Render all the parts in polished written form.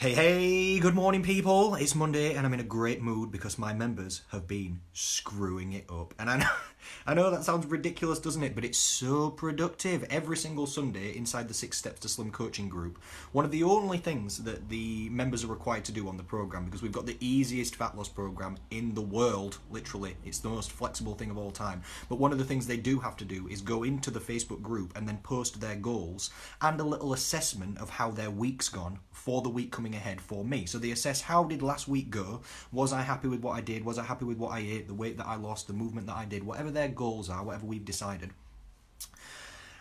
Hey, good morning, people. It's Monday and I'm in a great mood because my members have been screwing it up. And I know that sounds ridiculous, doesn't it? But it's so productive. Every single Sunday inside the 6 Steps to Slim coaching group, one of the only things that the members are required to do on the program, because we've got the easiest fat loss program in the world, literally. It's the most flexible thing of all time. But one of the things they do have to do is go into the Facebook group and then post their goals and a little assessment of how their week's gone for the week coming ahead for me. So they assess, how did last week go? Was I happy with what I did? Was I happy with what I ate? The weight that I lost? The movement that I did? Whatever their goals are, whatever we've decided.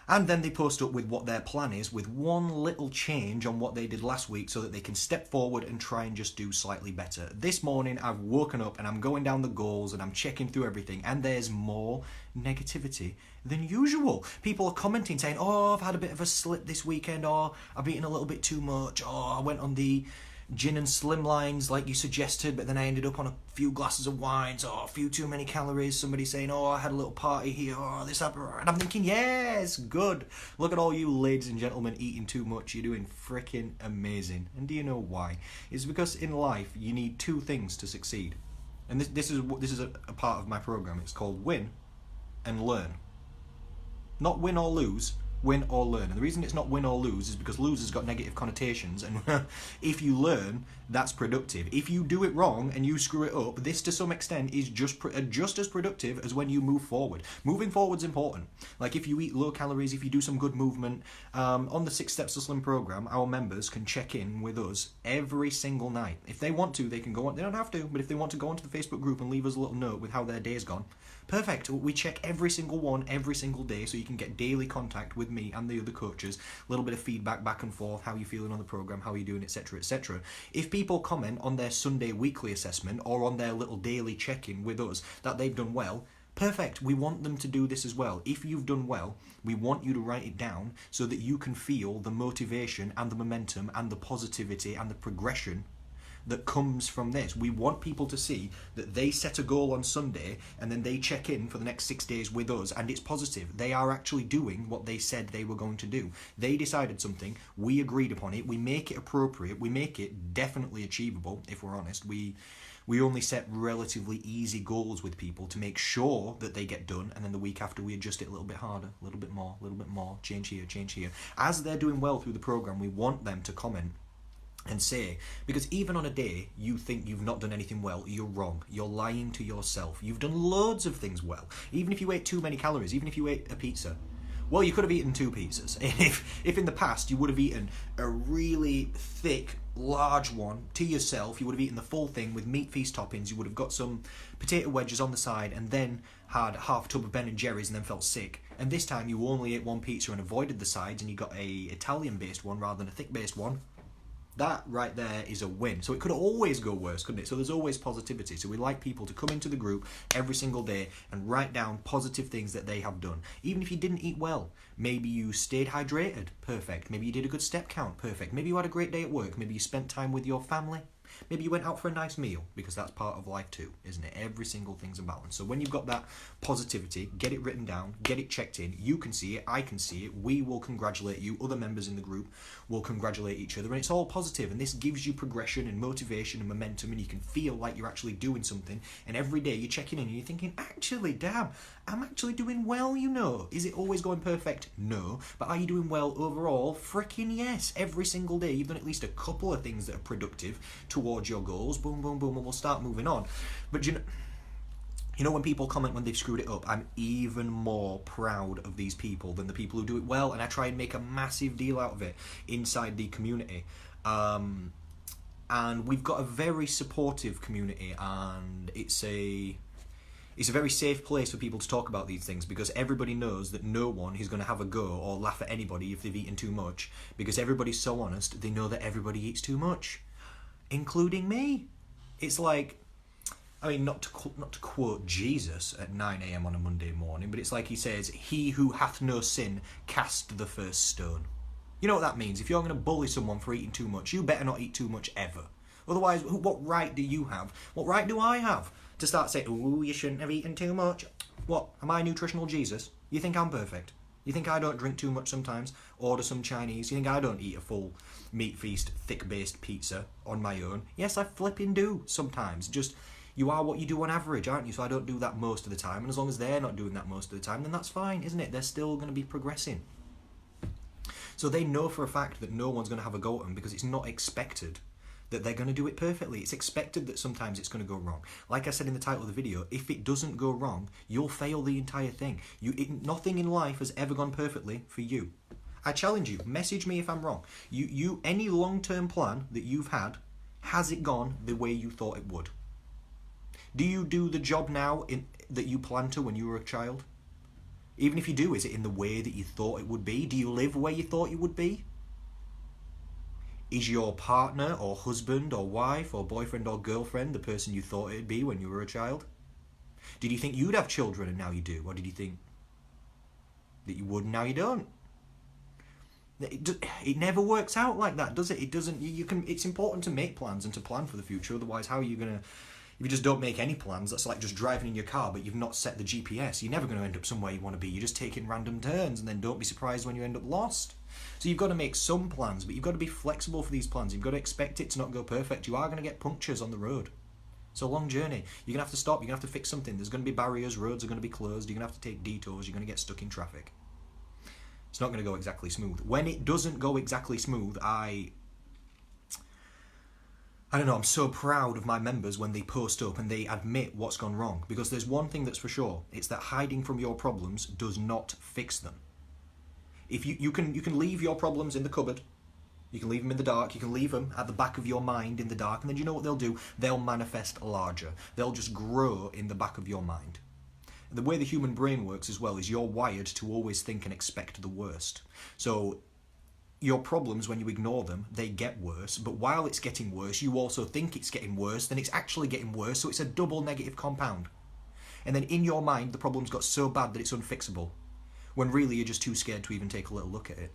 And then they post up with what their plan is, with one little change on what they did last week so that they can step forward and try and just do slightly better. This morning I've woken up and I'm going down the goals and I'm checking through everything, and there's more negativity than usual. People are commenting saying, oh, I've had a bit of a slip this weekend, or I've eaten a little bit too much, or I went on the gin and slim lines like you suggested, but then I ended up on a few glasses of wines, or a few too many calories. Somebody saying, oh, I had a little party here, or this happened. And I'm thinking, yes, good. Look at all you ladies and gentlemen eating too much. You're doing freaking amazing. And do you know why? It's because in life you need two things to succeed. And this is a part of my program. It's called win and learn. Not win or lose, win or learn. And the reason it's not win or lose is because lose has got negative connotations, and if you learn, that's productive. If you do it wrong and you screw it up, this to some extent is just as productive as when you move forward. Moving forward's important. Like if you eat low calories, if you do some good movement, on the 6 Steps to Slim program, our members can check in with us every single night. If they want to, they can go on. They don't have to, but if they want to go onto the Facebook group and leave us a little note with how their day's gone, perfect. We check every single one every single day, so you can get daily contact with me and the other coaches, a little bit of feedback back and forth, how you feeling on the program, how you doing, etc., etc. If people comment on their Sunday weekly assessment or on their little daily check-in with us that they've done well, perfect. We want them to do this as well. If you've done well, we want you to write it down so that you can feel the motivation and the momentum and the positivity and the progression that comes from this. We want people to see that they set a goal on Sunday and then they check in for the next 6 days with us, and it's positive. They are actually doing what they said they were going to do. They decided something, we agreed upon it, we make it appropriate, we make it definitely achievable. If we're honest, we only set relatively easy goals with people to make sure that they get done, and then the week after we adjust it a little bit harder, a little bit more, change here. As they're doing well through the program, we want them to comment and say, because even on a day you think you've not done anything well, you're wrong. You're lying to yourself. You've done loads of things well. Even if you ate too many calories, even if you ate a pizza, well, you could have eaten 2 pizzas. If in the past you would have eaten a really thick, large one to yourself, you would have eaten the full thing with meat feast toppings, you would have got some potato wedges on the side and then had half a tub of Ben & Jerry's and then felt sick. And this time you only ate 1 pizza and avoided the sides, and you got a Italian-based one rather than a thick-based one. That right there is a win. So it could always go worse, couldn't it? So there's always positivity. So we like people to come into the group every single day and write down positive things that they have done. Even if you didn't eat well, maybe you stayed hydrated, perfect. Maybe you did a good step count, perfect. Maybe you had a great day at work. Maybe you spent time with your family. Maybe you went out for a nice meal, because that's part of life too, isn't it? Every single thing's a balance. So when you've got that positivity, get it written down, get it checked in. You can see it, I can see it, we will congratulate you, other members in the group will congratulate each other, and it's all positive, and this gives you progression and motivation and momentum, and you can feel like you're actually doing something, and every day you're checking in and you're thinking, actually, damn, I'm actually doing well, you know. Is it always going perfect? No. But are you doing well overall? Freaking yes. Every single day you've done at least a couple of things that are productive towards your goals. Boom, boom, boom, and we'll start moving on. But you know when people comment when they've screwed it up, I'm even more proud of these people than the people who do it well, and I try and make a massive deal out of it inside the community. And we've got a very supportive community, and it's a very safe place for people to talk about these things, because everybody knows that no one is going to have a go or laugh at anybody if they've eaten too much, because everybody's so honest, they know that everybody eats too much, including me. It's like, I mean, not to quote Jesus at 9 a.m. on a Monday morning, but it's like he says, he who hath no sin cast the first stone. You know what that means? If you're going to bully someone for eating too much, you better not eat too much ever. Otherwise, what right do you have? What right do I have to start saying, ooh, you shouldn't have eaten too much? What, am I nutritional Jesus? You think I'm perfect? You think I don't drink too much sometimes? Order some Chinese? You think I don't eat a full meat feast, thick-based pizza on my own? Yes, I flipping do sometimes. Just, you are what you do on average, aren't you? So I don't do that most of the time. And as long as they're not doing that most of the time, then that's fine, isn't it? They're still going to be progressing. So they know for a fact that no one's going to have a go at them because it's not expected that they're going to do it perfectly. It's expected that sometimes it's going to go wrong. Like I said in the title of the video, if it doesn't go wrong, you'll fail the entire thing. Nothing in life has ever gone perfectly for you. I challenge you, message me if I'm wrong. Any long-term plan that you've had, has it gone the way you thought it would? Do you do the job now that you planned to when you were a child? Even if you do, is it in the way that you thought it would be? Do you live where you thought you would be? Is your partner or husband or wife or boyfriend or girlfriend the person you thought it'd be when you were a child? Did you think you'd have children and now you do? Or did you think that you would and now you don't? It never works out like that, does it? It doesn't. It's important to make plans and to plan for the future. Otherwise, how are you gonna? If you just don't make any plans, that's like just driving in your car, but you've not set the GPS. You're never going to end up somewhere you want to be. You're just taking random turns, and then don't be surprised when you end up lost. So you've got to make some plans, but you've got to be flexible for these plans. You've got to expect it to not go perfect. You are going to get punctures on the road. It's a long journey. You're going to have to stop. You're going to have to fix something. There's going to be barriers. Roads are going to be closed. You're going to have to take detours. You're going to get stuck in traffic. It's not going to go exactly smooth. When it doesn't go exactly smooth, I don't know, I'm so proud of my members when they post up and they admit what's gone wrong. Because there's one thing that's for sure. It's that hiding from your problems does not fix them. If you can leave your problems in the cupboard. You can leave them in the dark. You can leave them at the back of your mind in the dark. And then you know what they'll do? They'll manifest larger. They'll just grow in the back of your mind. The way the human brain works as well is you're wired to always think and expect the worst. So your problems, when you ignore them, they get worse. But while it's getting worse, you also think it's getting worse, then it's actually getting worse. So it's a double negative compound. And then in your mind, the problem's got so bad that it's unfixable, when really you're just too scared to even take a little look at it.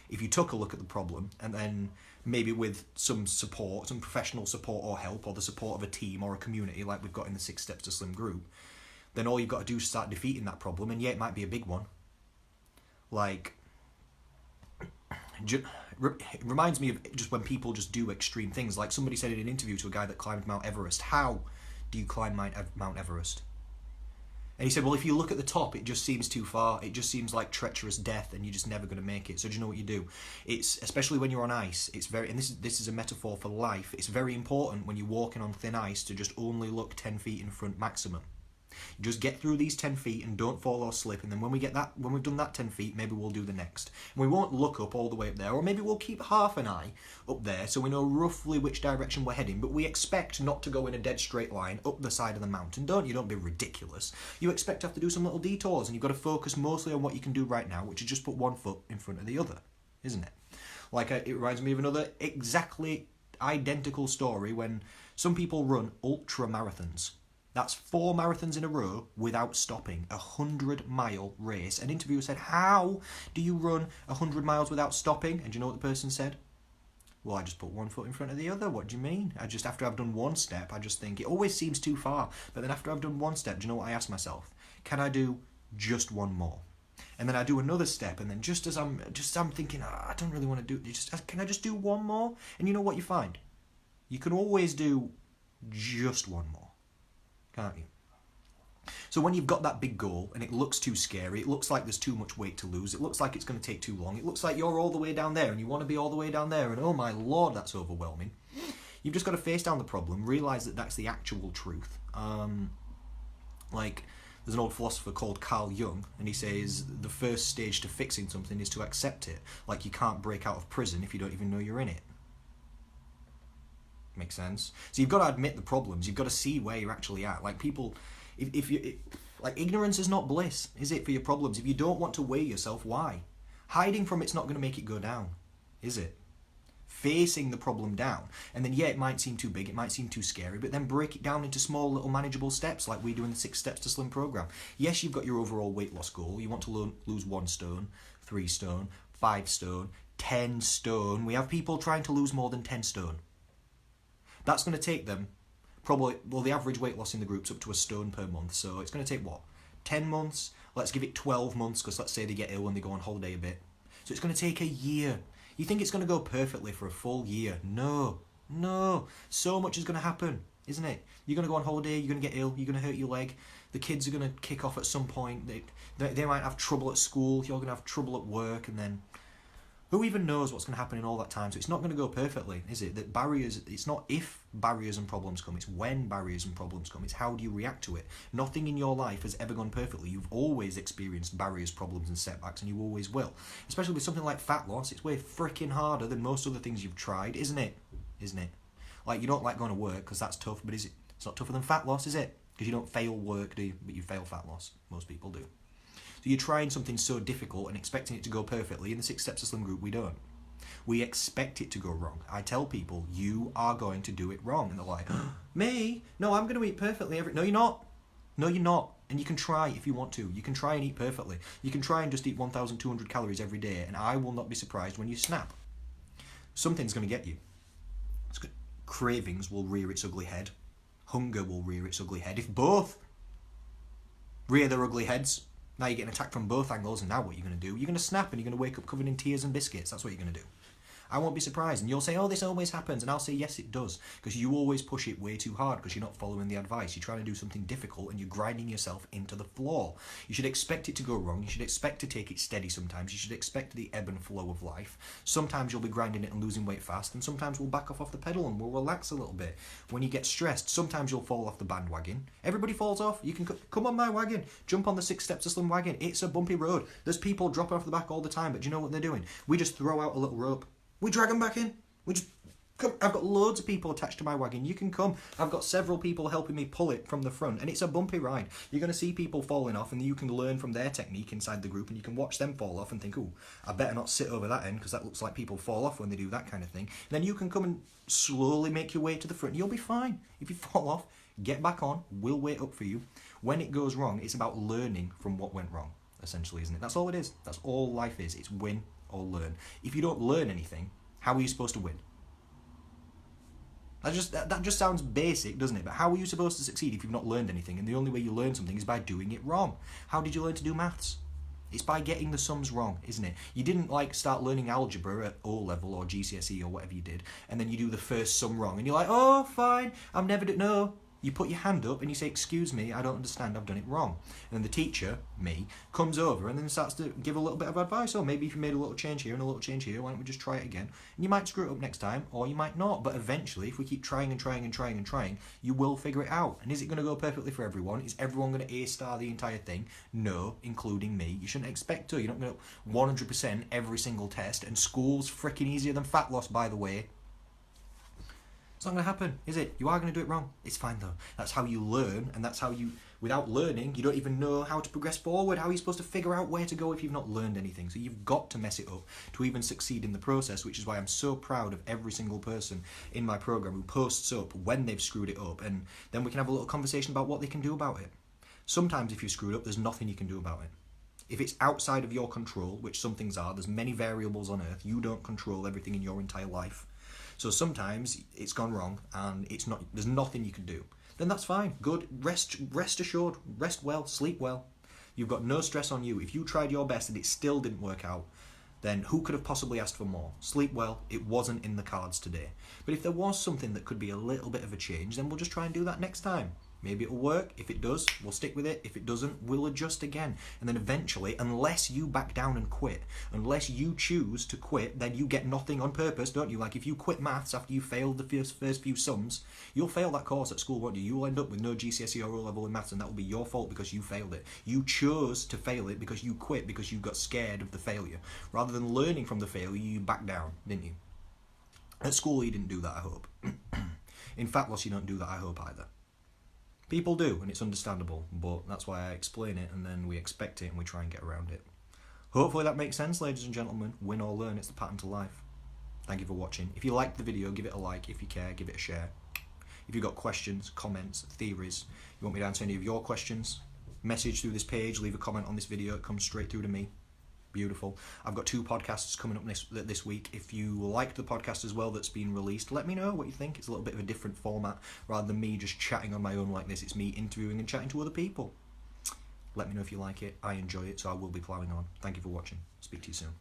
If you took a look at the problem, and then maybe with some support, some professional support or help, or the support of a team or a community like we've got in the 6 Steps to Slim group, then all you've got to do is start defeating that problem. And yeah, it might be a big one. Like, it reminds me of just when people just do extreme things. Like somebody said in an interview to a guy that climbed Mount Everest, how do you climb Mount Everest? And he said, well, if you look at the top, it just seems too far. It just seems like treacherous death and you're just never going to make it. So do you know what you do? It's, especially when you're on ice, it's very, and this is a metaphor for life, it's very important when you're walking on thin ice to just only look 10 feet in front maximum. Just get through these 10 feet and don't fall or slip, and then when we've done that 10 feet, maybe we'll do the next. And we won't look up all the way up there, or maybe we'll keep half an eye up there so we know roughly which direction we're heading, but we expect not to go in a dead straight line up the side of the mountain. Don't be ridiculous. You expect to have to do some little detours, and you've got to focus mostly on what you can do right now, which is just put one foot in front of the other, isn't it? Like, it reminds me of another exactly identical story when some people run ultra marathons. That's 4 marathons in a row without stopping, a 100-mile race. An interviewer said, how do you run 100 miles without stopping? And do you know what the person said? Well, I just put one foot in front of the other. What do you mean? After I've done one step, I just think it always seems too far. But then after I've done one step, do you know what I ask myself? Can I do just one more? And then I do another step, and then just as I'm thinking, I don't really want to do, can I just do one more? And you know what you find? You can always do just one more. Can't you? So when you've got that big goal and it looks too scary, it looks like there's too much weight to lose, it looks like it's going to take too long, it looks like you're all the way down there and you want to be all the way down there, and oh my lord, that's overwhelming. You've just got to face down the problem, realise that that's the actual truth. Like, there's an old philosopher called Carl Jung, and he says the first stage to fixing something is to accept it. Like, you can't break out of prison if you don't even know you're in it. Makes sense? So you've got to admit the problems. You've got to see where you're actually at. Like, people, like, ignorance is not bliss, is it, for your problems? If you don't want to weigh yourself, why? Hiding from it's not going to make it go down, is it? Facing the problem down. And then, yeah, it might seem too big, it might seem too scary, but then break it down into small little manageable steps like we do in the 6 Steps to Slim program. Yes, you've got your overall weight loss goal. You want to lose 1 stone, 3 stone, 5 stone, 10 stone. We have people trying to lose more than 10 stone. That's going to take them probably, well, the average weight loss in the group's up to 1 stone per month. So it's going to take, what, 10 months, Let's give it 12 months, because let's say they get ill and they go on holiday a bit. So it's going to take a year. You think it's going to go perfectly for a full year? No. So much is going to happen, isn't it? You're going to go on holiday, you're going to get ill, you're going to hurt your leg, the kids are going to kick off at some point, they might have trouble at school, you're going to have trouble at work, and then who even knows what's going to happen in all that time? So it's not going to go perfectly, is it? That barriers, it's not if barriers and problems come, it's when barriers and problems come. It's how do you react to it? Nothing in your life has ever gone perfectly. You've always experienced barriers, problems and setbacks, and you always will. Especially with something like fat loss, it's way freaking harder than most other things you've tried, isn't it? Like, you don't like going to work because that's tough, but is it? It's not tougher than fat loss, is it? Because you don't fail work, do you? But you fail fat loss. Most people do. So you're trying something so difficult and expecting it to go perfectly. In the 6 Steps to Slim group, we don't. We expect it to go wrong. I tell people, you are going to do it wrong. And they're like, me? No, I'm going to eat perfectly every... No, you're not. No, you're not. And you can try if you want to. You can try and eat perfectly. You can try and just eat 1,200 calories every day, and I will not be surprised when you snap. Something's going to get you. It's good. Cravings will rear its ugly head. Hunger will rear its ugly head. If both rear their ugly heads, now you're getting attacked from both angles, and now what are you going to do? You're going to snap and you're going to wake up covered in tears and biscuits. That's what you're going to do. I won't be surprised. And you'll say, oh, this always happens. And I'll say, yes, it does. Because you always push it way too hard because you're not following the advice. You're trying to do something difficult and you're grinding yourself into the floor. You should expect it to go wrong. You should expect to take it steady sometimes. You should expect the ebb and flow of life. Sometimes you'll be grinding it and losing weight fast. And sometimes we'll back off the pedal and we'll relax a little bit. When you get stressed, sometimes you'll fall off the bandwagon. Everybody falls off. You can come on my wagon. Jump on the 6 Steps to Slim wagon. It's a bumpy road. There's people dropping off the back all the time. But do you know what they're doing? We just throw out a little rope. We drag them back in. We just come. I've got loads of people attached to my wagon. You can come. I've got several people helping me pull it from the front, and it's a bumpy ride. You're going to see people falling off, and you can learn from their technique inside the group, and you can watch them fall off and think, oh, I better not sit over that end because that looks like people fall off when they do that kind of thing. And then you can come and slowly make your way to the front. You'll be fine. If you fall off, get back on. We'll wait up for you. When it goes wrong, it's about learning from what went wrong, essentially, isn't it? That's all it is. That's all life is. It's win or learn. If you don't learn anything, how are you supposed to win? That just sounds basic, doesn't it? But how are you supposed to succeed if you've not learned anything? And the only way you learn something is by doing it wrong. How did you learn to do maths? It's by getting the sums wrong, isn't it? You didn't start learning algebra at O level or GCSE or whatever you did, and then you do the first sum wrong, and you're like, oh, fine, I'm never doing... No. You put your hand up and you say, excuse me, I don't understand, I've done it wrong. And then the teacher, me, comes over and then starts to give a little bit of advice. Oh, maybe if you made a little change here and a little change here, why don't we just try it again? And you might screw it up next time, or you might not. But eventually, if we keep trying and trying and trying and trying, you will figure it out. And is it going to go perfectly for everyone? Is everyone going to A-star the entire thing? No, including me. You shouldn't expect to. You're not going to 100% every single test. And school's freaking easier than fat loss, by the way. It's not going to happen, is it? You are going to do it wrong. It's fine, though. That's how you learn, and that's how you... Without learning, you don't even know how to progress forward. How are you supposed to figure out where to go if you've not learned anything? So you've got to mess it up to even succeed in the process, which is why I'm so proud of every single person in my program who posts up when they've screwed it up, and then we can have a little conversation about what they can do about it. Sometimes if you're screwed up, there's nothing you can do about it. If it's outside of your control, which some things are, there's many variables on earth. You don't control everything in your entire life. So sometimes it's gone wrong and there's nothing you can do. Then that's fine. Good. Rest assured. Rest well. Sleep well. You've got no stress on you. If you tried your best and it still didn't work out, then who could have possibly asked for more? Sleep well. It wasn't in the cards today. But if there was something that could be a little bit of a change, then we'll just try and do that next time. Maybe it'll work. If it does, we'll stick with it. If it doesn't, we'll adjust again. And then eventually, unless you back down and quit, unless you choose to quit, then you get nothing on purpose, don't you? Like if you quit maths after you failed the first few sums, you'll fail that course at school, won't you? You'll end up with no GCSE or O level in maths, and that will be your fault because you failed it. You chose to fail it because you quit, because you got scared of the failure. Rather than learning from the failure, you back down, didn't you? At school, you didn't do that, I hope. In fat loss, you don't do that, I hope, either. People do, and it's understandable, but that's why I explain it, and then we expect it, and we try and get around it. Hopefully that makes sense, ladies and gentlemen. Win or learn, it's the pattern to life. Thank you for watching. If you liked the video, give it a like. If you care, give it a share. If you've got questions, comments, theories, you want me to answer any of your questions, message through this page, leave a comment on this video, it comes straight through to me. Beautiful. I've got 2 podcasts coming up this week. If you liked the podcast as well that's been released, let me know what you think. It's a little bit of a different format rather than me just chatting on my own like this. It's me interviewing and chatting to other people. Let me know if you like it. I enjoy it, so I will be ploughing on. Thank you for watching. Speak to you soon.